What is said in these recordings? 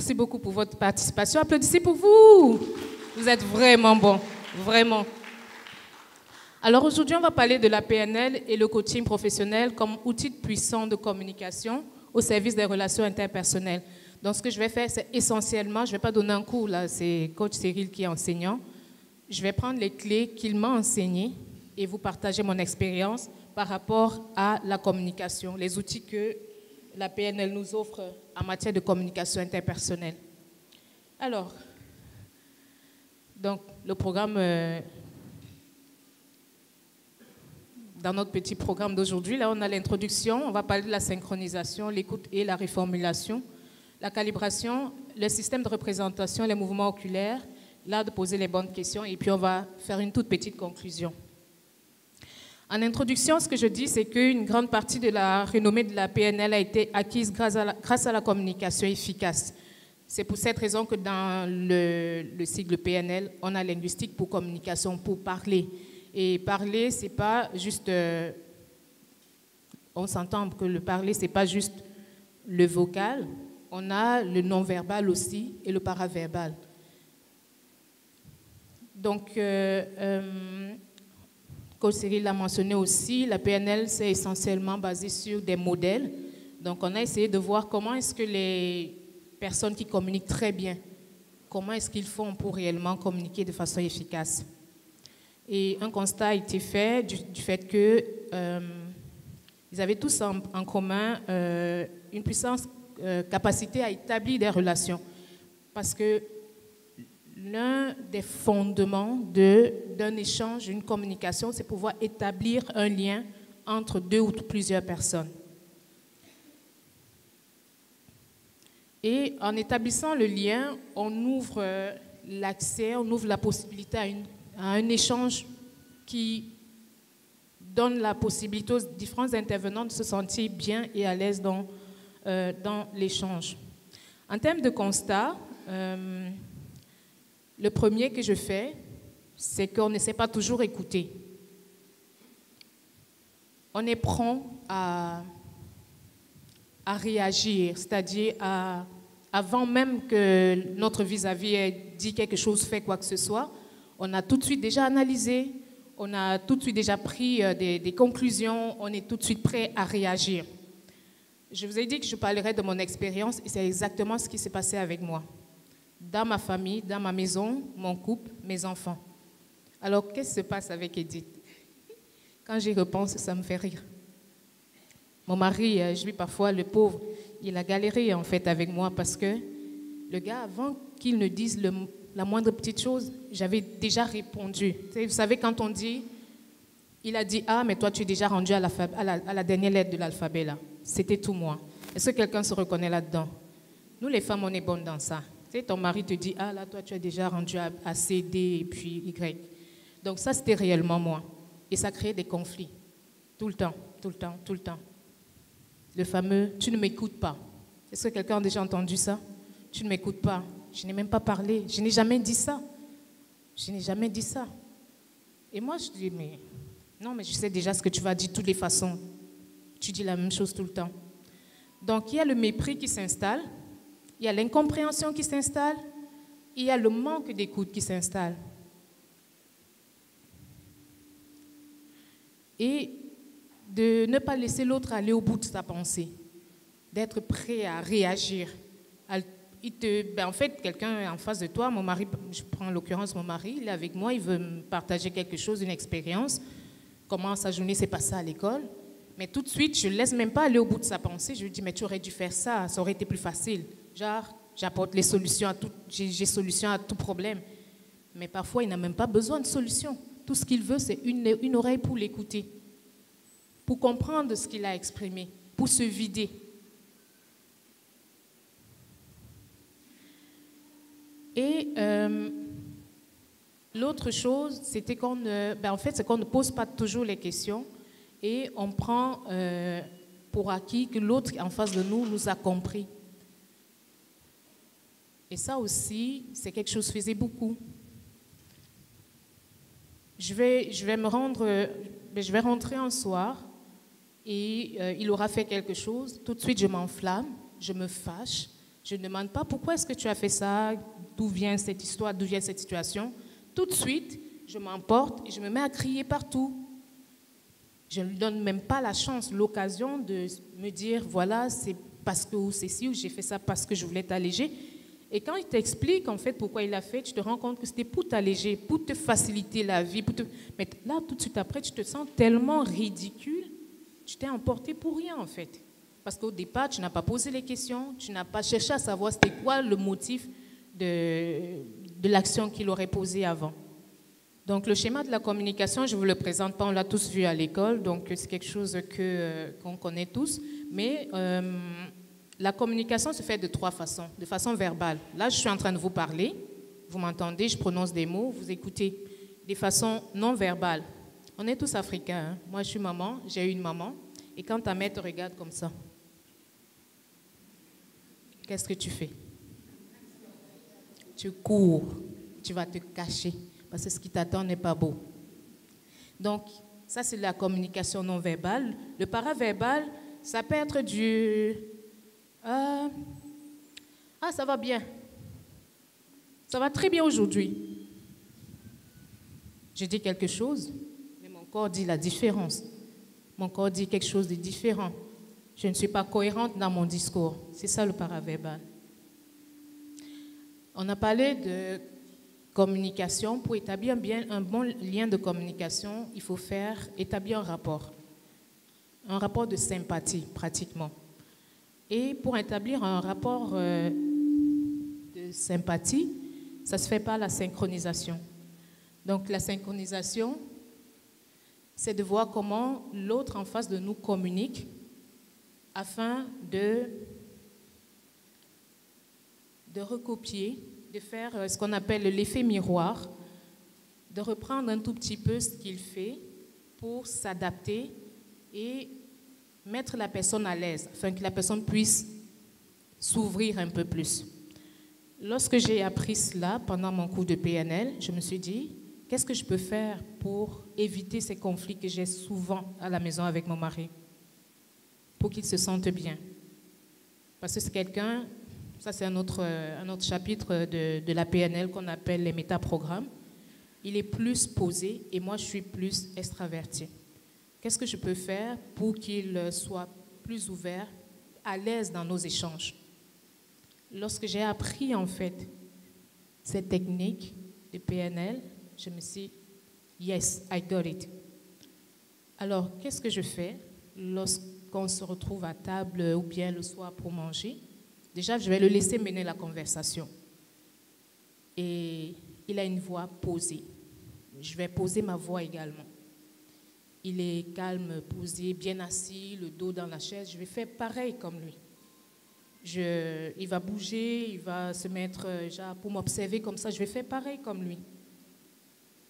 Merci beaucoup pour votre participation. Applaudissez pour vous. Vous êtes vraiment bon, vraiment. Alors aujourd'hui, on va parler de la PNL et le coaching professionnel comme outil puissant de communication au service des relations interpersonnelles. Donc ce que je vais faire, c'est essentiellement, je ne vais pas donner un cours, là, c'est coach Cyril qui est enseignant. Je vais prendre les clés qu'il m'a enseignées et vous partager mon expérience par rapport à la communication, les outils que la PNL nous offre en matière de communication interpersonnelle. Alors, donc le programme, dans notre petit programme d'aujourd'hui, là on a l'introduction, on va parler de la synchronisation, l'écoute et la reformulation, la calibration, le système de représentation, les mouvements oculaires, l'art de poser les bonnes questions et puis on va faire une toute petite conclusion. En introduction, ce que je dis, c'est qu'une grande partie de la renommée de la PNL a été acquise grâce à la communication efficace. C'est pour cette raison que dans le cycle PNL, on a linguistique pour communication, pour parler. Et parler, c'est pas juste... on s'entend que le parler, c'est pas juste le vocal. On a le non-verbal aussi et le paraverbal. Donc... comme Cyril l'a mentionné aussi, la PNL, c'est essentiellement basé sur des modèles. Donc, on a essayé de voir comment est-ce que les personnes qui communiquent très bien, comment est-ce qu'ils font pour réellement communiquer de façon efficace. Et un constat a été fait du fait que ils avaient tous en commun une puissante capacité à établir des relations. Parce que l'un des fondements d'un échange, d'une communication, c'est pouvoir établir un lien entre deux ou plusieurs personnes. Et en établissant le lien, on ouvre l'accès, on ouvre la possibilité à un échange qui donne la possibilité aux différents intervenants de se sentir bien et à l'aise dans l'échange. En termes de constat, le premier que je fais, c'est qu'on ne sait pas toujours écouter. On est prompt à réagir, c'est-à-dire avant même que notre vis-à-vis ait dit quelque chose, fait quoi que ce soit, on a tout de suite déjà analysé, on a tout de suite déjà pris des conclusions, on est tout de suite prêt à réagir. Je vous ai dit que je parlerai de mon expérience et c'est exactement ce qui s'est passé avec moi. Dans ma famille, dans ma maison, mon couple, mes enfants. Alors, qu'est-ce qui se passe avec Edith? Quand j'y repense, ça me fait rire. Mon mari, je lui parfois, le pauvre, il a galéré en fait avec moi parce que le gars, avant qu'il ne dise la moindre petite chose, j'avais déjà répondu. Vous savez, quand on dit, il a dit « Ah, mais toi, tu es déjà rendu à la dernière lettre de l'alphabet, là. » C'était tout moi. Est-ce que quelqu'un se reconnaît là-dedans? Nous, les femmes, on est bonnes dans ça. Ton mari te dit, ah là, toi, tu es déjà rendu à C, D et puis Y. Donc ça, c'était réellement moi. Et ça créait des conflits. Tout le temps, tout le temps, tout le temps. Le fameux, tu ne m'écoutes pas. Est-ce que quelqu'un a déjà entendu ça? Tu ne m'écoutes pas. Je n'ai même pas parlé. Je n'ai jamais dit ça. Je n'ai jamais dit ça. Et moi, je dis, mais non, mais je sais déjà ce que tu vas dire de toutes les façons. Tu dis la même chose tout le temps. Donc, il y a le mépris qui s'installe. Il y a l'incompréhension qui s'installe, il y a le manque d'écoute qui s'installe. Et de ne pas laisser l'autre aller au bout de sa pensée, d'être prêt à réagir. En fait, quelqu'un en face de toi, mon mari, je prends en l'occurrence mon mari, il est avec moi, il veut me partager quelque chose, une expérience, comment sa journée s'est passée à l'école. Mais tout de suite, je ne laisse même pas aller au bout de sa pensée, je lui dis, mais tu aurais dû faire ça, ça aurait été plus facile. Genre, j'apporte les solutions j'ai solution à tout problème. Mais parfois, il n'a même pas besoin de solution. Tout ce qu'il veut, c'est une oreille pour l'écouter, pour comprendre ce qu'il a exprimé, pour se vider. Et l'autre chose, c'était qu'on c'est qu'on ne pose pas toujours les questions et on prend pour acquis que l'autre en face de nous a compris. Et ça aussi, c'est quelque chose que je faisais beaucoup. Je vais rentrer un soir et il aura fait quelque chose. Tout de suite, je m'enflamme, je me fâche. Je ne demande pas pourquoi est-ce que tu as fait ça, d'où vient cette histoire, d'où vient cette situation. Tout de suite, je m'emporte et je me mets à crier partout. Je ne lui donne même pas la chance, l'occasion de me dire, voilà, c'est parce que c'est ci, ou j'ai fait ça parce que je voulais t'alléger. Et quand il t'explique en fait pourquoi il a fait, tu te rends compte que c'était pour t'alléger, pour te faciliter la vie. Mais là, tout de suite après, tu te sens tellement ridicule, tu t'es emporté pour rien en fait. Parce qu'au départ, tu n'as pas posé les questions, tu n'as pas cherché à savoir c'était quoi le motif de l'action qu'il aurait posée avant. Donc le schéma de la communication, je ne vous le présente pas, on l'a tous vu à l'école, donc c'est quelque chose qu'on connaît tous. Mais la communication se fait de 3 façons. De façon verbale. Là, je suis en train de vous parler, vous m'entendez, je prononce des mots, vous écoutez. De façon non verbale. On est tous africains. Hein. Moi, je suis maman, j'ai eu une maman. Et quand ta mère te regarde comme ça, qu'est-ce que tu fais? Tu cours, tu vas te cacher. Parce que ce qui t'attend n'est pas beau. Donc, ça, c'est la communication non verbale. Le paraverbal, ça peut être du « Ah, ça va bien. Ça va très bien aujourd'hui. » Je dis quelque chose, mais mon corps dit la différence. Mon corps dit quelque chose de différent. Je ne suis pas cohérente dans mon discours. C'est ça le paraverbal. On a parlé de communication. Pour établir un bon lien de communication, il faut établir un rapport de sympathie pratiquement. Et pour établir un rapport de sympathie, ça se fait par la synchronisation. Donc la synchronisation, c'est de voir comment l'autre en face de nous communique afin de recopier, de faire ce qu'on appelle l'effet miroir, de reprendre un tout petit peu ce qu'il fait pour s'adapter et mettre la personne à l'aise, afin que la personne puisse s'ouvrir un peu plus. Lorsque j'ai appris cela pendant mon cours de PNL, je me suis dit, qu'est-ce que je peux faire pour éviter ces conflits que j'ai souvent à la maison avec mon mari, pour qu'il se sente bien. Parce que c'est quelqu'un... Ça, c'est un autre chapitre de la PNL qu'on appelle les métaprogrammes. Il est plus posé et moi, je suis plus extravertie. Qu'est-ce que je peux faire pour qu'il soit plus ouvert, à l'aise dans nos échanges? Lorsque j'ai appris, en fait, cette technique de PNL, je me suis dit, yes, I got it. Alors, qu'est-ce que je fais lorsqu'on se retrouve à table ou bien le soir pour manger? Déjà, je vais le laisser mener la conversation. Et il a une voix posée. Je vais poser ma voix également. Il est calme, posé, bien assis, le dos dans la chaise. Je vais faire pareil comme lui. Il va bouger, il va se mettre pour m'observer comme ça. Je vais faire pareil comme lui.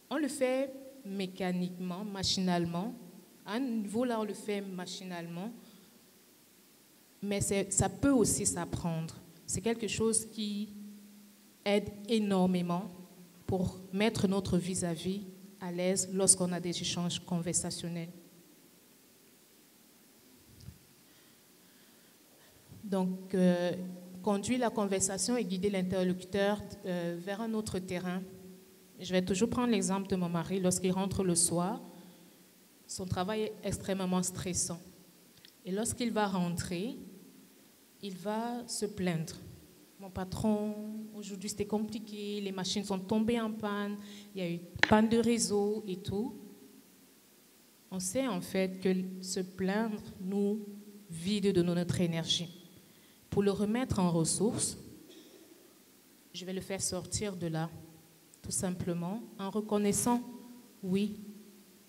On le fait mécaniquement, machinalement. À un niveau là, on le fait machinalement. Mais ça peut aussi s'apprendre. C'est quelque chose qui aide énormément pour mettre notre vis-à-vis à l'aise lorsqu'on a des échanges conversationnels. Donc, conduire la conversation et guider l'interlocuteur vers un autre terrain. Je vais toujours prendre l'exemple de mon mari. Lorsqu'il rentre le soir, son travail est extrêmement stressant. Et lorsqu'il va rentrer, il va se plaindre. Mon patron, aujourd'hui c'était compliqué, les machines sont tombées en panne, il y a eu panne de réseau et tout. On sait en fait que se plaindre nous vide de notre énergie. Pour le remettre en ressources, je vais le faire sortir de là, tout simplement, en reconnaissant, oui,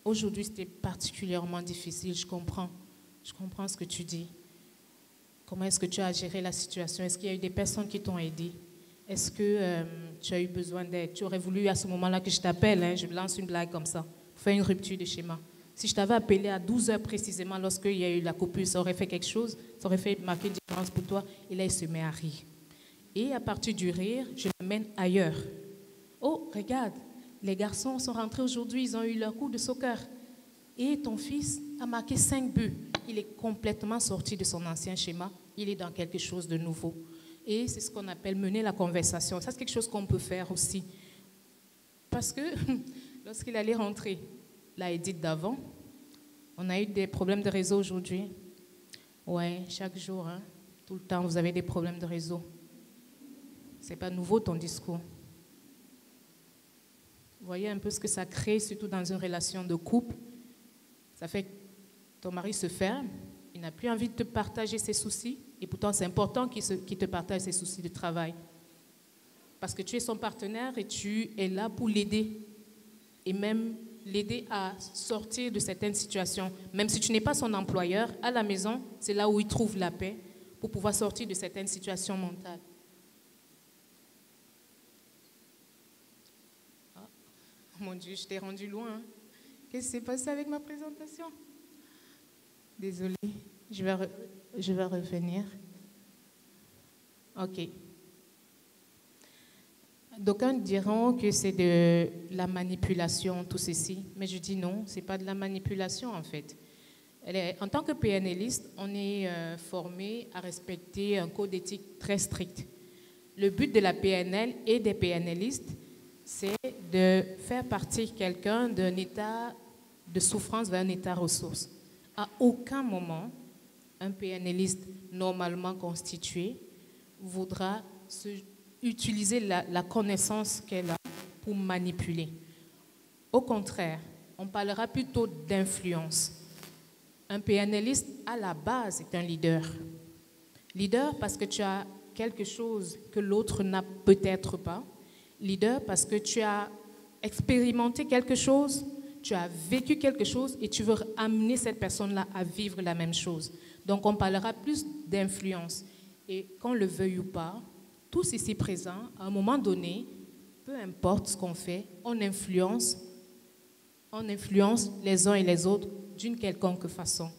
aujourd'hui c'était particulièrement difficile, je comprends ce que tu dis. Comment est-ce que tu as géré la situation? Est-ce qu'il y a eu des personnes qui t'ont aidé? Est-ce que tu as eu besoin d'aide? Tu aurais voulu à ce moment-là que je t'appelle, hein, je lance une blague comme ça, pour faire une rupture de schéma. Si je t'avais appelé à 12 heures précisément lorsqu'il y a eu la coupure, ça aurait fait quelque chose, ça aurait fait marquer une différence pour toi. Et là, il se met à rire. Et à partir du rire, je l'amène ailleurs. Oh, regarde, les garçons sont rentrés aujourd'hui, ils ont eu leur cours de soccer. Et ton fils a marqué 5 buts. Il est complètement sorti de son ancien schéma. Il est dans quelque chose de nouveau. Et c'est ce qu'on appelle mener la conversation. Ça, c'est quelque chose qu'on peut faire aussi. Parce que lorsqu'il allait rentrer, la Edith d'avant, on a eu des problèmes de réseau aujourd'hui. Ouais, chaque jour, hein, tout le temps, vous avez des problèmes de réseau. C'est pas nouveau ton discours. Vous voyez un peu ce que ça crée, surtout dans une relation de couple. Ça fait que ton mari se ferme, il n'a plus envie de te partager ses soucis, et pourtant c'est important qu'il te partage ses soucis de travail. Parce que tu es son partenaire et tu es là pour l'aider. Et même l'aider à sortir de certaines situations. Même si tu n'es pas son employeur, à la maison, c'est là où il trouve la paix pour pouvoir sortir de certaines situations mentales. Oh, mon Dieu, je t'ai rendu loin. Hein. Qu'est-ce qui s'est passé avec ma présentation? Désolée, je vais revenir. OK. D'aucuns diront que c'est de la manipulation, tout ceci, mais je dis non, ce n'est pas de la manipulation en fait. En tant que PNListe, on est formé à respecter un code éthique très strict. Le but de la PNL et des PNListes, c'est de faire partir quelqu'un d'un état de souffrance vers un état ressource. À aucun moment, un PNListe normalement constitué voudra utiliser la connaissance qu'elle a pour manipuler. Au contraire, on parlera plutôt d'influence. Un PNListe, à la base, est un leader. Leader parce que tu as quelque chose que l'autre n'a peut-être pas. Leader parce que tu as expérimenté quelque chose, tu as vécu quelque chose et tu veux amener cette personne-là à vivre la même chose. Donc, on parlera plus d'influence. Et qu'on le veuille ou pas, tous ici présents, à un moment donné, peu importe ce qu'on fait, on influence les uns et les autres d'une quelconque façon.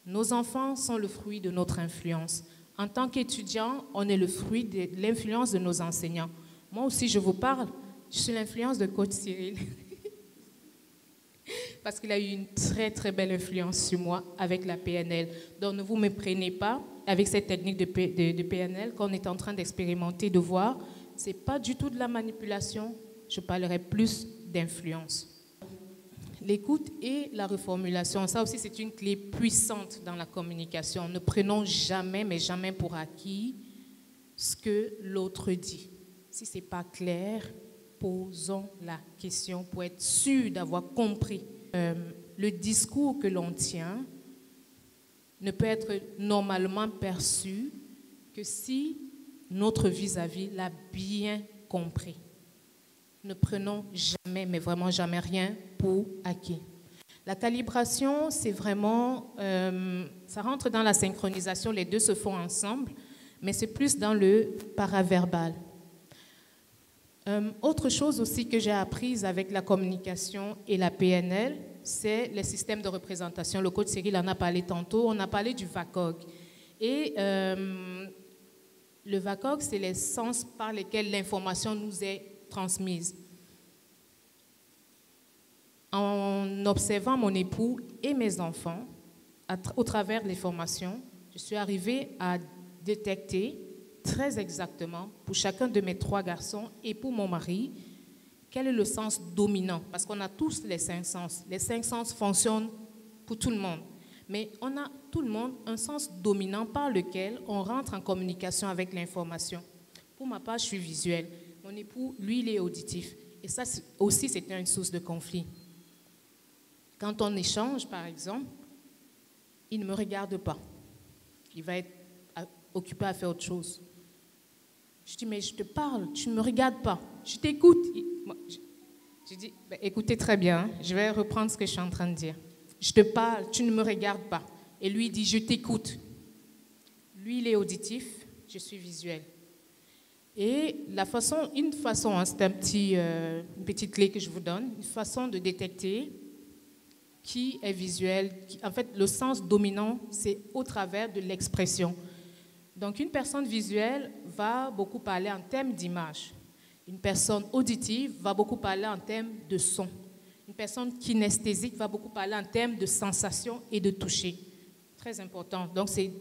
Nos enfants sont le fruit de notre influence. En tant qu'étudiant, on est le fruit de l'influence de nos enseignants. Moi aussi, je vous parle, je suis l'influence de coach Cyril. Parce qu'il a eu une très, très belle influence sur moi avec la PNL. Donc, ne vous méprenez pas avec cette technique de PNL qu'on est en train d'expérimenter, de voir. Ce n'est pas du tout de la manipulation, je parlerai plus d'influence. L'écoute et la reformulation, ça aussi c'est une clé puissante dans la communication. Ne prenons jamais, mais jamais pour acquis ce que l'autre dit. Si ce n'est pas clair, posons la question pour être sûr d'avoir compris. Le discours que l'on tient ne peut être normalement perçu que si notre vis-à-vis l'a bien compris. Ne prenons jamais, mais vraiment jamais rien pour acquis. La calibration, c'est vraiment, ça rentre dans la synchronisation, les deux se font ensemble, mais c'est plus dans le paraverbal. Autre chose aussi que j'ai apprise avec la communication et la PNL, c'est les systèmes de représentation. Le coach Cyril en a parlé tantôt, on a parlé du VACOG. Et le VACOG, c'est les sens par lesquels l'information nous est transmise. En observant mon époux et mes enfants, au travers des formations, je suis arrivée à détecter très exactement, pour chacun de mes 3 garçons et pour mon mari, quel est le sens dominant. Parce qu'on a tous les 5 sens. Les 5 sens fonctionnent pour tout le monde. Mais on a tout le monde un sens dominant par lequel on rentre en communication avec l'information. Pour ma part, je suis visuelle. Mon époux, lui, il est auditif. Et ça aussi, c'était une source de conflit. Quand on échange, par exemple, il ne me regarde pas. Il va être occupé à faire autre chose. Je dis, mais je te parle, tu ne me regardes pas. Je t'écoute. Je dis, écoutez très bien, je vais reprendre ce que je suis en train de dire. Je te parle, tu ne me regardes pas. Et lui, il dit, je t'écoute. Lui, il est auditif, je suis visuel. Et une façon, hein, c'est une petite clé que je vous donne, une façon de détecter qui est visuel. En fait, le sens dominant, c'est au travers de l'expression. Donc, une personne visuelle va beaucoup parler en termes d'image. Une personne auditive va beaucoup parler en termes de son. Une personne kinesthésique va beaucoup parler en termes de sensation et de toucher. Très important. Donc, c'est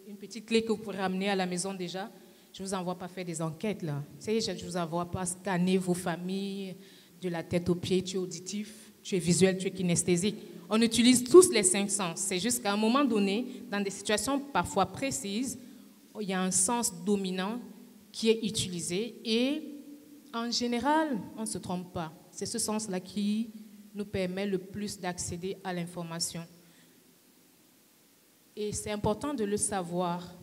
une petite clé que vous pourrez ramener à la maison déjà. Je ne vous envoie pas faire des enquêtes, là. Je ne vous envoie pas scanner vos familles de la tête aux pieds. Tu es auditif, tu es visuel, tu es kinesthésique. On utilise tous les 5 sens. C'est juste qu'à un moment donné, dans des situations parfois précises, il y a un sens dominant qui est utilisé et en général, on ne se trompe pas. C'est ce sens-là qui nous permet le plus d'accéder à l'information. Et c'est important de le savoir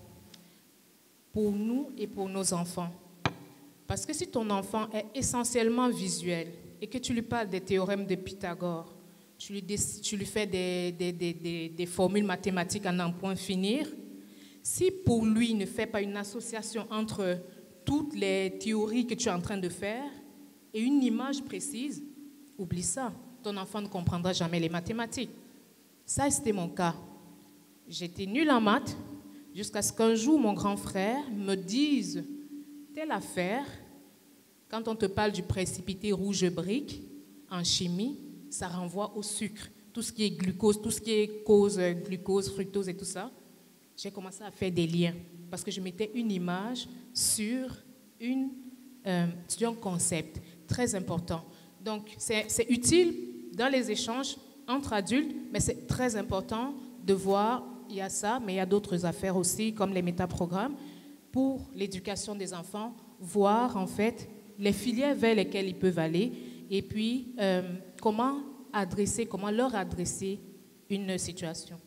pour nous et pour nos enfants. Parce que si ton enfant est essentiellement visuel et que tu lui parles des théorèmes de Pythagore, tu lui fais des formules mathématiques à n'en point finir, si pour lui il ne fait pas une association entre toutes les théories que tu es en train de faire et une image précise, oublie ça. Ton enfant ne comprendra jamais les mathématiques. Ça, c'était mon cas. J'étais nulle en maths jusqu'à ce qu'un jour, mon grand frère me dise telle affaire. Quand on te parle du précipité rouge brique en chimie, ça renvoie au sucre. Tout ce qui est glucose, tout ce qui est cause glucose, fructose et tout ça. J'ai commencé à faire des liens parce que je mettais une image sur un concept très important. Donc, c'est utile dans les échanges entre adultes, mais c'est très important de voir, il y a ça, mais il y a d'autres affaires aussi, comme les métaprogrammes, pour l'éducation des enfants, voir en fait les filières vers lesquelles ils peuvent aller et puis comment leur adresser une situation.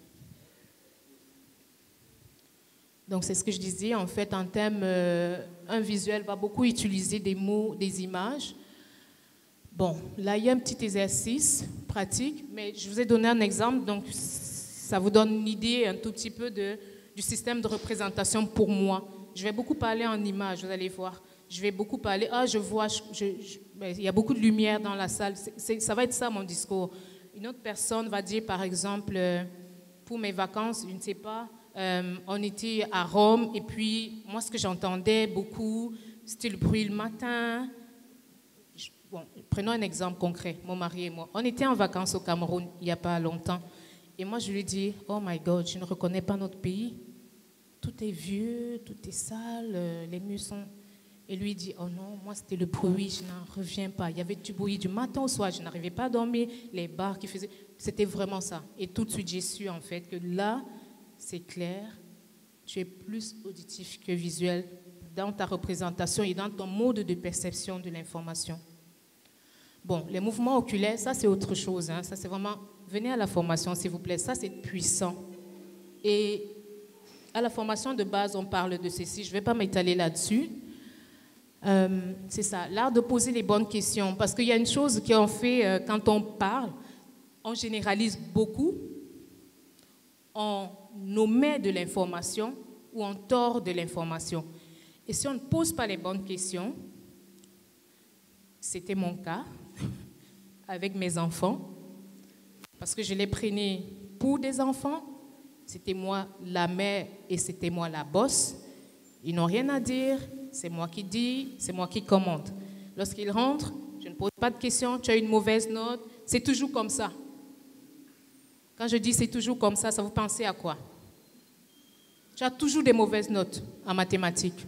Donc, c'est ce que je disais, en fait, en termes, un visuel va beaucoup utiliser des mots, des images. Bon, là, il y a un petit exercice pratique, mais je vous ai donné un exemple, donc ça vous donne une idée un tout petit peu du système de représentation pour moi. Je vais beaucoup parler en images, vous allez voir. Je vais beaucoup parler, je vois, il y a beaucoup de lumière dans la salle, ça va être ça mon discours. Une autre personne va dire, par exemple, pour mes vacances, je ne sais pas, on était à Rome et puis moi ce que j'entendais beaucoup c'était le bruit le matin. Bon, prenons un exemple concret, mon mari et moi. On était en vacances au Cameroun il n'y a pas longtemps et moi je lui dis oh my God, je ne reconnais pas notre pays, tout est vieux, tout est sale, les murs sont... Et lui dit oh non, moi c'était le bruit, je n'en reviens pas. Il y avait du bruit du matin au soir, je n'arrivais pas à dormir, les bars qui faisaient, c'était vraiment ça. Et tout de suite j'ai su en fait que là c'est clair, tu es plus auditif que visuel dans ta représentation et dans ton mode de perception de l'information. Bon, les mouvements oculaires, ça c'est autre chose. Ça c'est vraiment, venez à la formation s'il vous plaît, ça c'est puissant. Et à la formation de base, on parle de ceci, je ne vais pas m'étaler là-dessus. C'est ça, l'art de poser les bonnes questions. Parce qu'il y a une chose qu'on fait quand on parle, on généralise beaucoup, on omet de l'information ou on tord de l'information. Et si on ne pose pas les bonnes questions, c'était mon cas avec mes enfants, parce que je les prenais pour des enfants, c'était moi la mère et c'était moi la boss. Ils n'ont rien à dire, c'est moi qui dis, c'est moi qui commande. Lorsqu'ils rentrent, je ne pose pas de questions, tu as une mauvaise note, c'est toujours comme ça. Quand je dis c'est toujours comme ça vous pensez à quoi? Tu as toujours des mauvaises notes en mathématiques.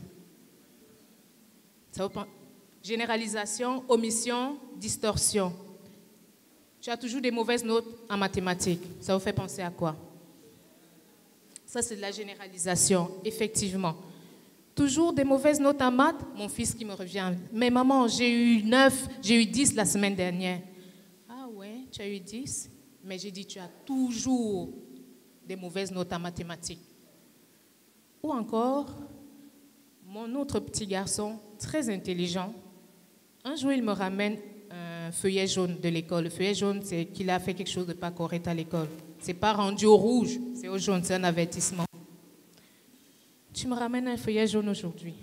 Généralisation, omission, distorsion. Tu as toujours des mauvaises notes en mathématiques. Ça vous fait penser à quoi? Ça, c'est de la généralisation, effectivement. Toujours des mauvaises notes en maths, mon fils qui me revient. Mais maman, j'ai eu 9, j'ai eu 10 la semaine dernière. Ah ouais, tu as eu 10? Mais j'ai dit, tu as toujours des mauvaises notes en mathématiques. Ou encore, mon autre petit garçon, très intelligent, un jour, il me ramène un feuillet jaune de l'école. Le feuillet jaune, c'est qu'il a fait quelque chose de pas correct à l'école. C'est pas rendu au rouge, c'est au jaune, c'est un avertissement. Tu me ramènes un feuillet jaune aujourd'hui.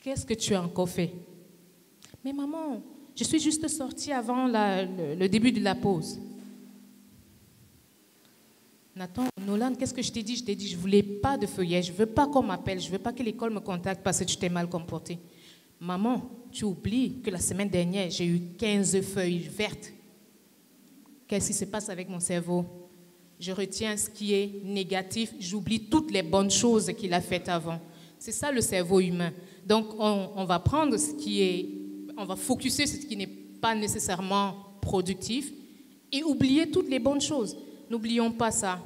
Qu'est-ce que tu as encore fait? Mais maman, je suis juste sortie avant le début de la pause. Nathan, Nolan, qu'est-ce que je t'ai dit? Je t'ai dit, je ne voulais pas de feuillet, je ne veux pas qu'on m'appelle, je ne veux pas que l'école me contacte parce que tu t'es mal comporté. Maman, tu oublies que la semaine dernière, j'ai eu 15 feuilles vertes. Qu'est-ce qui se passe avec mon cerveau? Je retiens ce qui est négatif, j'oublie toutes les bonnes choses qu'il a faites avant. C'est ça le cerveau humain. Donc, on va prendre ce qui est, on va focuser sur ce qui n'est pas nécessairement productif et oublier toutes les bonnes choses. N'oublions pas ça.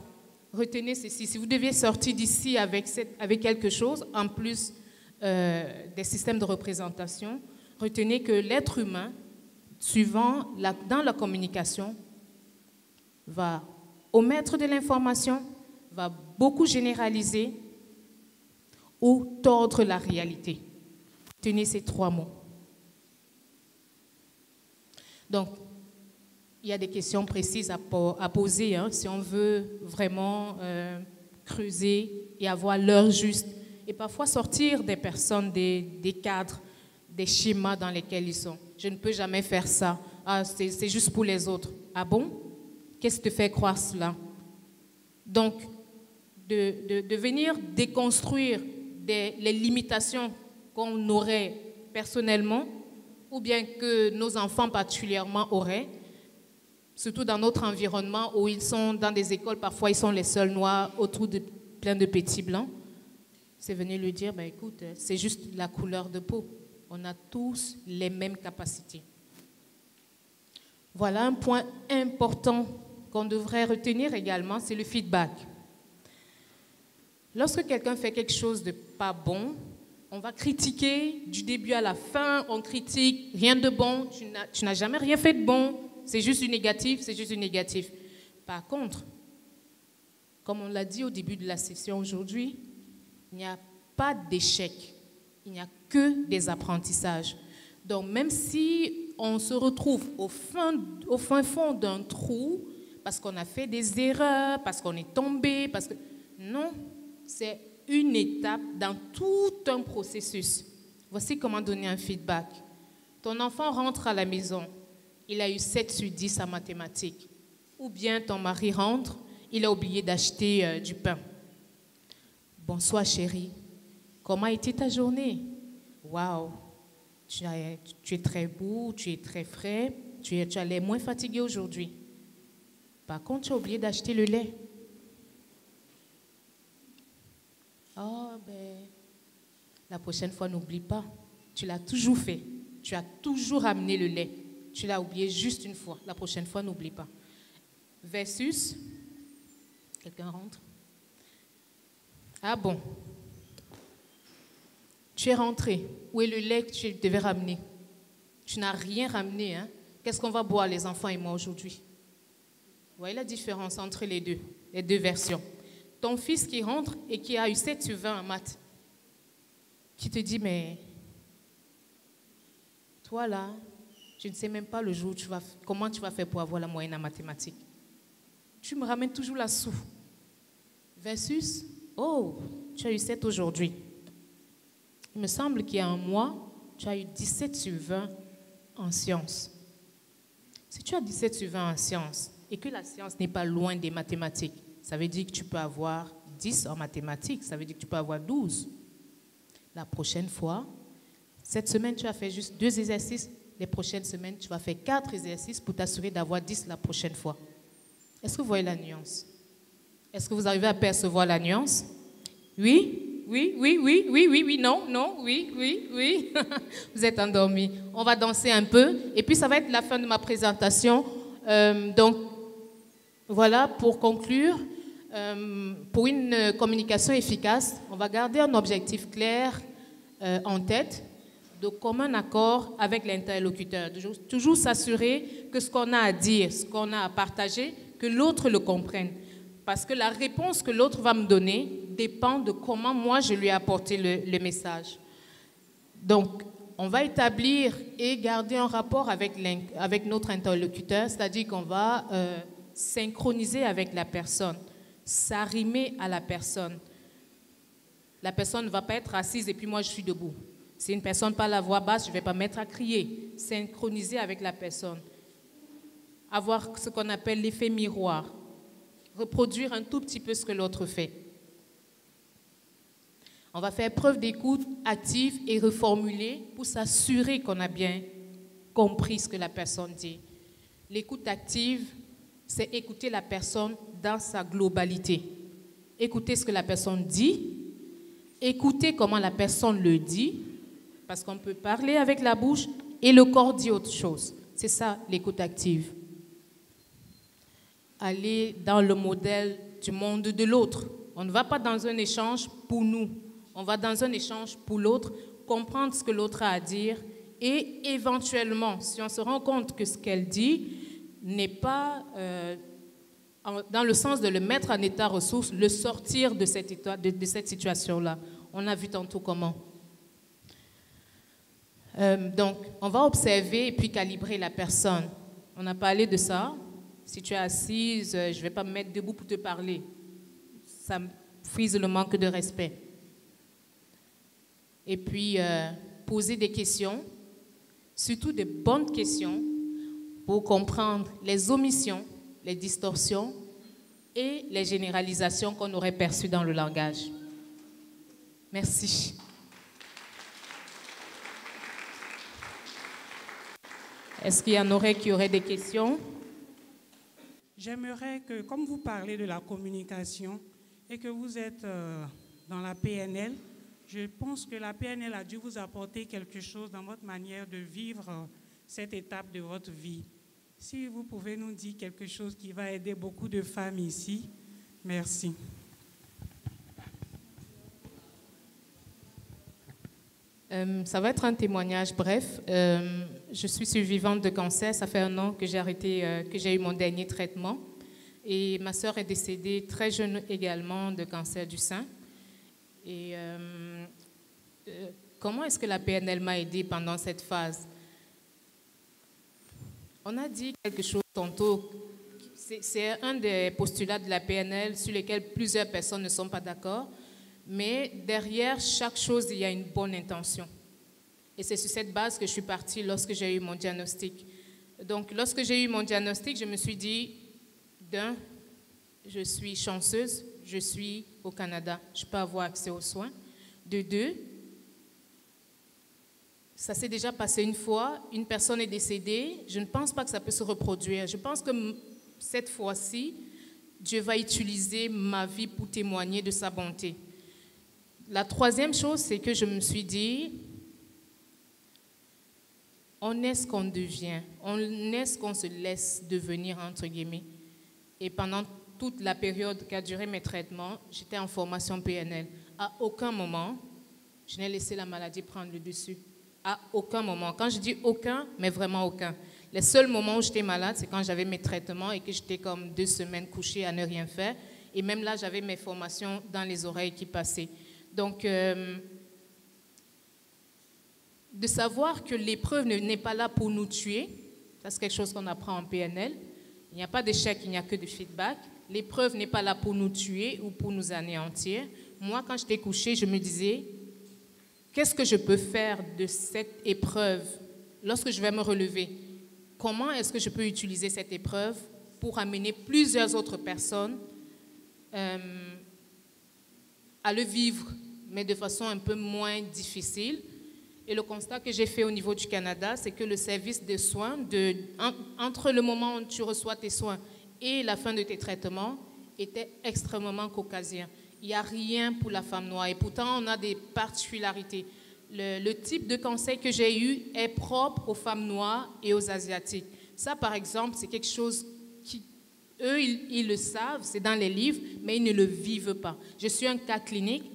Retenez ceci. Si vous deviez sortir d'ici avec quelque chose, en plus des systèmes de représentation, retenez que l'être humain, dans la communication, va omettre de l'information, va beaucoup généraliser ou tordre la réalité. Tenez ces 3 mots. Donc, il y a des questions précises à poser si on veut vraiment creuser et avoir l'heure juste. Et parfois sortir des personnes, des cadres, des schémas dans lesquels ils sont. Je ne peux jamais faire ça. Ah, c'est juste pour les autres. Ah bon? Qu'est-ce qui te fait croire cela? Donc, de venir déconstruire les limitations qu'on aurait personnellement ou bien que nos enfants particulièrement auraient, surtout dans notre environnement où ils sont dans des écoles, parfois ils sont les seuls noirs autour de plein de petits blancs. C'est venir lui dire, ben, écoute, c'est juste la couleur de peau. On a tous les mêmes capacités. Voilà un point important qu'on devrait retenir également, c'est le feedback. Lorsque quelqu'un fait quelque chose de pas bon, on va critiquer du début à la fin, on critique, rien de bon, tu n'as jamais rien fait de bon, c'est juste du négatif, c'est juste du négatif. Par contre, comme on l'a dit au début de la session aujourd'hui, il n'y a pas d'échec, il n'y a que des apprentissages. Donc même si on se retrouve au fin fond d'un trou, parce qu'on a fait des erreurs, parce qu'on est tombé, non, c'est une étape dans tout un processus. Voici comment donner un feedback. Ton enfant rentre à la maison, il a eu 7 sur 10 en mathématiques. Ou bien ton mari rentre, il a oublié d'acheter du pain. Bonsoir chérie, comment a été ta journée? Waouh, tu es très beau, tu es très frais, tu as l'air moins fatigué aujourd'hui. Par contre, tu as oublié d'acheter le lait. Oh, ben, la prochaine fois, n'oublie pas. Tu l'as toujours fait. Tu as toujours amené le lait. Tu l'as oublié juste une fois. La prochaine fois, n'oublie pas. Versus, quelqu'un rentre. Ah bon, tu es rentré. Où est le lait que tu devais ramener? Tu n'as rien ramené. Hein? Qu'est-ce qu'on va boire, les enfants et moi, aujourd'hui? Vous voyez la différence entre les deux versions. Ton fils qui rentre et qui a eu 7 sur 20 en maths, qui te dit, mais toi là, je ne sais même pas le jour où comment tu vas faire pour avoir la moyenne en mathématiques. Tu me ramènes toujours la sous. Versus, oh, tu as eu 7 aujourd'hui. Il me semble qu'il y a un mois, tu as eu 17 sur 20 en sciences. Si tu as 17 sur 20 en sciences et que la science n'est pas loin des mathématiques, ça veut dire que tu peux avoir 10 en mathématiques, ça veut dire que tu peux avoir 12. La prochaine fois, cette semaine, tu as fait juste 2 exercices. Les prochaines semaines, tu vas faire 4 exercices pour t'assurer d'avoir 10 la prochaine fois. Est-ce que vous voyez la nuance? Est-ce que vous arrivez à percevoir la nuance? Oui, oui, oui, oui, oui, oui, oui, non, non, oui, oui, oui. Vous êtes endormis. On va danser un peu et puis ça va être la fin de ma présentation. Donc, voilà, pour conclure, pour une communication efficace, on va garder un objectif clair en tête, de commun accord avec l'interlocuteur. Toujours s'assurer que ce qu'on a à dire, ce qu'on a à partager, que l'autre le comprenne. Parce que la réponse que l'autre va me donner dépend de comment moi je lui ai apporté le message. Donc, on va établir et garder un rapport avec notre interlocuteur, c'est-à-dire qu'on va synchroniser avec la personne, s'arrimer à la personne. La personne ne va pas être assise et puis moi je suis debout. Si une personne parle à voix basse, je ne vais pas mettre à crier. Synchroniser avec la personne. Avoir ce qu'on appelle l'effet miroir. Reproduire un tout petit peu ce que l'autre fait. On va faire preuve d'écoute active et reformuler pour s'assurer qu'on a bien compris ce que la personne dit. L'écoute active, c'est écouter la personne dans sa globalité. Écouter ce que la personne dit, écouter comment la personne le dit, parce qu'on peut parler avec la bouche et le corps dit autre chose. C'est ça l'écoute active. Aller dans le modèle du monde de l'autre. On ne va pas dans un échange pour nous, on va dans un échange pour l'autre, comprendre ce que l'autre a à dire et éventuellement, si on se rend compte que ce qu'elle dit n'est pas dans le sens de le mettre en état ressource, le sortir de cette situation-là. On a vu tantôt comment. Donc, on va observer et puis calibrer la personne. On a parlé de ça. Si tu es assise, je ne vais pas me mettre debout pour te parler. Ça frise le manque de respect. Et puis, poser des questions, surtout des bonnes questions, pour comprendre les omissions, les distorsions et les généralisations qu'on aurait perçues dans le langage. Merci. Est-ce qu'il y en aurait qui auraient des questions? J'aimerais que, comme vous parlez de la communication et que vous êtes dans la PNL, je pense que la PNL a dû vous apporter quelque chose dans votre manière de vivre cette étape de votre vie. Si vous pouvez nous dire quelque chose qui va aider beaucoup de femmes ici, merci. Ça va être un témoignage bref. Je suis survivante de cancer. Ça fait 1 an que j'ai arrêté, que j'ai eu mon dernier traitement. Et ma sœur est décédée très jeune également de cancer du sein. Et comment est-ce que la PNL m'a aidée pendant cette phase? On a dit quelque chose tantôt. C'est un des postulats de la PNL sur lesquels plusieurs personnes ne sont pas d'accord. Mais derrière chaque chose, il y a une bonne intention. Et c'est sur cette base que je suis partie lorsque j'ai eu mon diagnostic. Donc, lorsque j'ai eu mon diagnostic, je me suis dit, d'un, je suis chanceuse, je suis au Canada, je peux avoir accès aux soins. De deux, ça s'est déjà passé une fois, une personne est décédée, je ne pense pas que ça peut se reproduire. Je pense que cette fois-ci, Dieu va utiliser ma vie pour témoigner de sa bonté. La troisième chose, c'est que je me suis dit, on est ce qu'on devient, on est ce qu'on se laisse devenir, entre guillemets. Et pendant toute la période qu'a duré mes traitements, j'étais en formation PNL. À aucun moment, je n'ai laissé la maladie prendre le dessus. À aucun moment. Quand je dis aucun, mais vraiment aucun. Les seuls moments où j'étais malade, c'est quand j'avais mes traitements et que j'étais comme 2 semaines couchée à ne rien faire. Et même là, j'avais mes formations dans les oreilles qui passaient. Donc, de savoir que l'épreuve n'est pas là pour nous tuer, ça c'est quelque chose qu'on apprend en PNL. Il n'y a pas d'échec, il n'y a que du feedback. L'épreuve n'est pas là pour nous tuer ou pour nous anéantir. Moi, quand j'étais couchée, je me disais, qu'est-ce que je peux faire de cette épreuve lorsque je vais me relever? Comment est-ce que je peux utiliser cette épreuve pour amener plusieurs autres personnes à le vivre, mais de façon un peu moins difficile? Et le constat que j'ai fait au niveau du Canada, c'est que le service de soins, entre le moment où tu reçois tes soins et la fin de tes traitements, était extrêmement caucasien. Il n'y a rien pour la femme noire. Et pourtant, on a des particularités. Le type de cancer que j'ai eu est propre aux femmes noires et aux Asiatiques. Ça, par exemple, c'est quelque chose qui, eux, ils le savent, c'est dans les livres, mais ils ne le vivent pas. Je suis un cas clinique.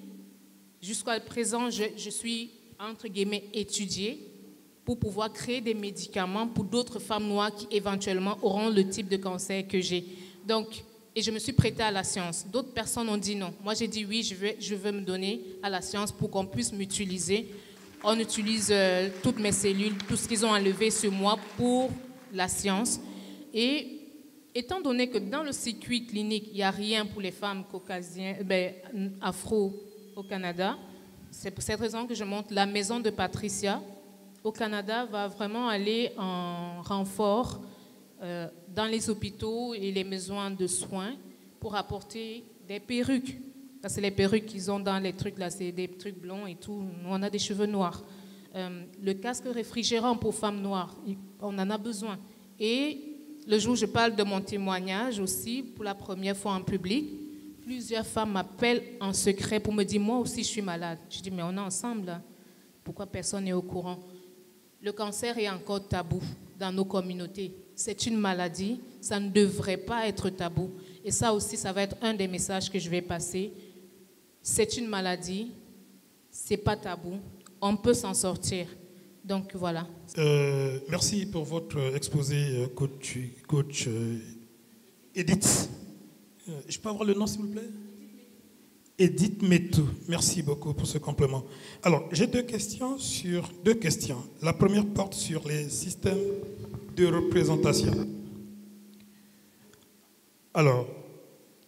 Jusqu'à présent, je suis, entre guillemets, étudiée pour pouvoir créer des médicaments pour d'autres femmes noires qui, éventuellement, auront le type de cancer que j'ai. Donc, et je me suis prêtée à la science. D'autres personnes ont dit non. Moi, j'ai dit oui, je veux me donner à la science pour qu'on puisse m'utiliser. On utilise toutes mes cellules, tout ce qu'ils ont enlevé sur moi pour la science. Et étant donné que dans le circuit clinique, il n'y a rien pour les femmes caucasiennes, afro au Canada, c'est pour cette raison que je monte la maison de Patricia au Canada va vraiment aller en renfort dans les hôpitaux et les besoins de soins pour apporter des perruques. C'est les perruques qu'ils ont dans les trucs là, c'est des trucs blonds et tout. Nous, on a des cheveux noirs. Le casque réfrigérant pour femmes noires, on en a besoin. Et le jour où je parle de mon témoignage aussi, pour la première fois en public, Plusieurs femmes m'appellent en secret pour me dire, moi aussi je suis malade. Je dis, mais on est ensemble, là. Pourquoi personne n'est au courant? Le cancer est encore tabou dans nos communautés. C'est une maladie, ça ne devrait pas être tabou. Et ça aussi, ça va être un des messages que je vais passer. C'est une maladie, c'est pas tabou, on peut s'en sortir. Donc voilà. Merci pour votre exposé, coach Edith. Je peux avoir le nom, s'il vous plaît? Edith Metou. Merci beaucoup pour ce complément. Alors, j'ai deux questions. La première porte sur les systèmes de représentation. Alors,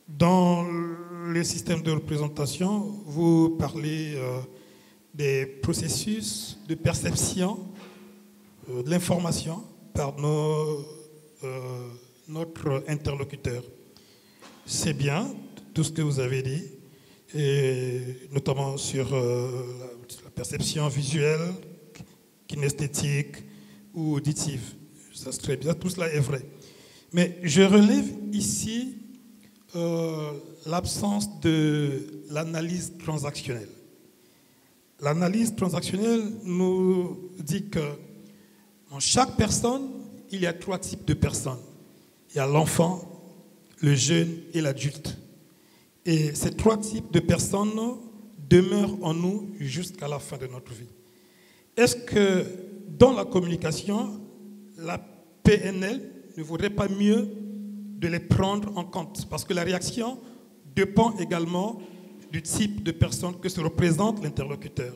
dans les systèmes de représentation, vous parlez des processus de perception de l'information par notre interlocuteur. C'est bien tout ce que vous avez dit, et notamment sur la perception visuelle, kinesthétique ou auditive. Ça, c'est très bien, tout cela est vrai. Mais je relève ici l'absence de l'analyse transactionnelle. L'analyse transactionnelle nous dit que dans chaque personne, il y a 3 types de personnes. Il y a l'enfant, le jeune et l'adulte. Et ces 3 types de personnes demeurent en nous jusqu'à la fin de notre vie. Est-ce que dans la communication, la PNL ne vaudrait pas mieux de les prendre en compte? Parce que la réaction dépend également du type de personne que se représente l'interlocuteur.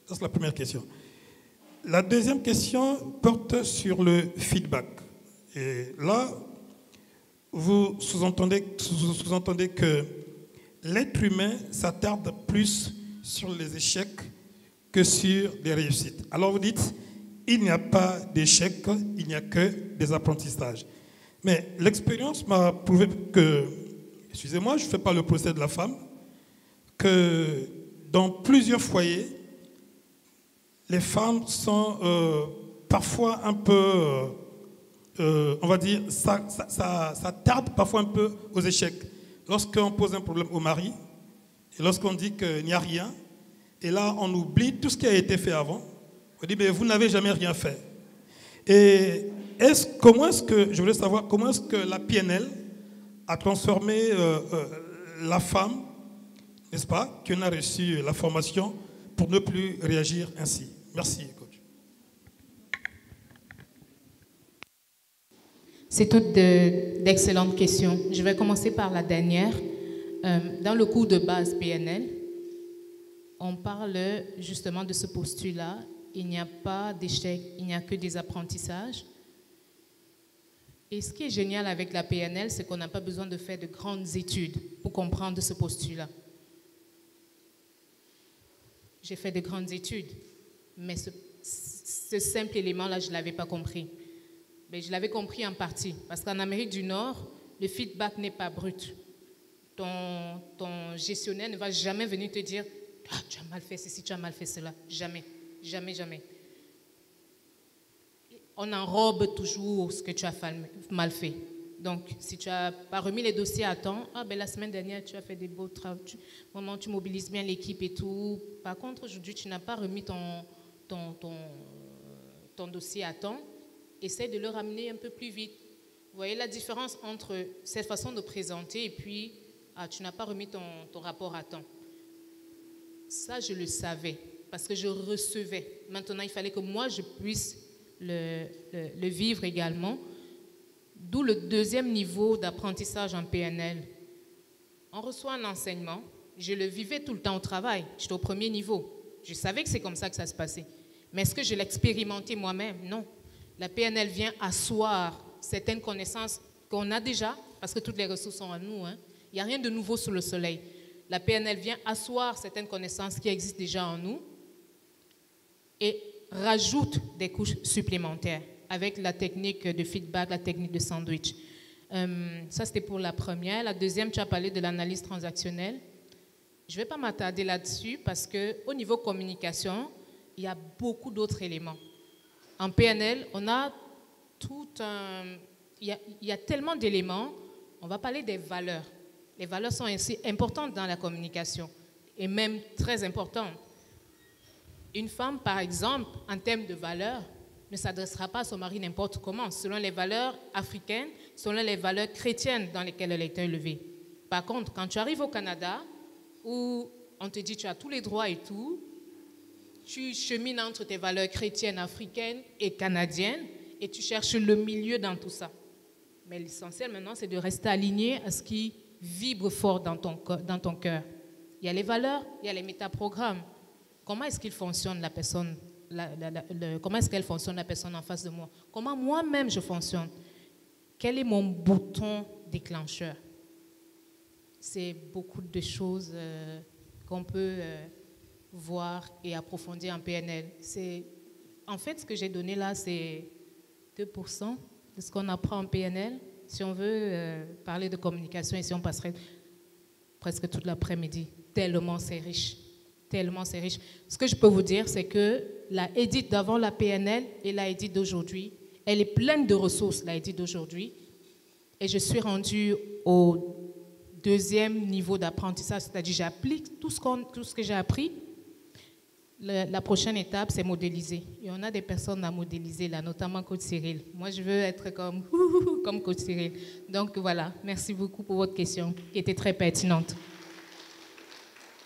Ça, c'est la première question. La deuxième question porte sur le feedback. Et là, vous sous-entendez que l'être humain s'attarde plus sur les échecs que sur les réussites. Alors vous dites, il n'y a pas d'échecs, il n'y a que des apprentissages. Mais l'expérience m'a prouvé que, excusez-moi, je ne fais pas le procès de la femme, que dans plusieurs foyers, les femmes sont parfois un peu, on va dire, ça tarde parfois un peu aux échecs. Lorsqu'on pose un problème au mari, et lorsqu'on dit qu'il n'y a rien, et là on oublie tout ce qui a été fait avant, on dit, mais vous n'avez jamais rien fait. Et je voulais savoir, comment est-ce que la PNL a transformé la femme, n'est-ce pas, qui en a reçu la formation pour ne plus réagir ainsi. Merci, coach. C'est toutes d'excellentes questions. Je vais commencer par la dernière. Dans le cours de base PNL, on parle justement de ce postulat. Il n'y a pas d'échec, il n'y a que des apprentissages. Et ce qui est génial avec la PNL, c'est qu'on n'a pas besoin de faire de grandes études pour comprendre ce postulat. J'ai fait de grandes études, mais ce simple élément-là, je ne l'avais pas compris. Mais je l'avais compris en partie, parce qu'en Amérique du Nord, le feedback n'est pas brut. Ton gestionnaire ne va jamais venir te dire « Ah, tu as mal fait ceci, tu as mal fait cela ». Jamais, jamais, jamais. On enrobe toujours ce que tu as mal fait. Donc, si tu n'as pas remis les dossiers à temps, la semaine dernière, tu as fait des beaux travaux, tu mobilises bien l'équipe et tout. Par contre, aujourd'hui, tu n'as pas remis ton dossier à temps. Essaie de le ramener un peu plus vite. Vous voyez la différence entre cette façon de présenter et puis, tu n'as pas remis ton rapport à temps. Ça, je le savais parce que je recevais. Maintenant, il fallait que moi, je puisse le vivre également. D'où le deuxième niveau d'apprentissage en PNL. On reçoit un enseignement. Je le vivais tout le temps au travail. J'étais au premier niveau. Je savais que c'est comme ça que ça se passait. Mais est-ce que je l'expérimentais moi-même? Non. La PNL vient asseoir certaines connaissances qu'on a déjà, parce que toutes les ressources sont à nous. Il n'y a rien de nouveau sous le soleil. La PNL vient asseoir certaines connaissances qui existent déjà en nous et rajoute des couches supplémentaires avec la technique de feedback, la technique de sandwich. Ça, c'était pour la première. La deuxième, tu as parlé de l'analyse transactionnelle. Je ne vais pas m'attarder là-dessus parce qu'au niveau communication, il y a beaucoup d'autres éléments. En PNL, on a il y a tellement d'éléments. On va parler des valeurs. Les valeurs sont aussi importantes dans la communication, et même très importantes. Une femme, par exemple, en termes de valeurs, ne s'adressera pas à son mari n'importe comment, selon les valeurs africaines, selon les valeurs chrétiennes dans lesquelles elle a été élevée. Par contre, quand tu arrives au Canada, où on te dit tu as tous les droits et tout, tu chemines entre tes valeurs chrétiennes, africaines et canadiennes, et tu cherches le milieu dans tout ça. Mais l'essentiel maintenant, c'est de rester aligné à ce qui vibre fort dans ton cœur. Il y a les valeurs, il y a les métaprogrammes. Comment est-ce qu'il fonctionne la personne, comment est-ce qu'elle fonctionne la personne en face de moi? Comment moi-même je fonctionne? Quel est mon bouton déclencheur? C'est beaucoup de choses qu'on peut voir et approfondir en PNL. En fait, ce que j'ai donné là, c'est 2% de ce qu'on apprend en PNL. Si on veut parler de communication, ici, on passerait presque toute l'après-midi. Tellement c'est riche. Tellement c'est riche. Ce que je peux vous dire, c'est que la Edith d'avant la PNL et la Edith d'aujourd'hui, elle est pleine de ressources, la Edith d'aujourd'hui. Et je suis rendue au deuxième niveau d'apprentissage, c'est-à-dire j'applique tout ce que j'ai appris. La prochaine étape, c'est modéliser. Et on a des personnes à modéliser là, notamment Coach Cyril. Moi, je veux être comme Coach Cyril. Donc voilà, merci beaucoup pour votre question qui était très pertinente.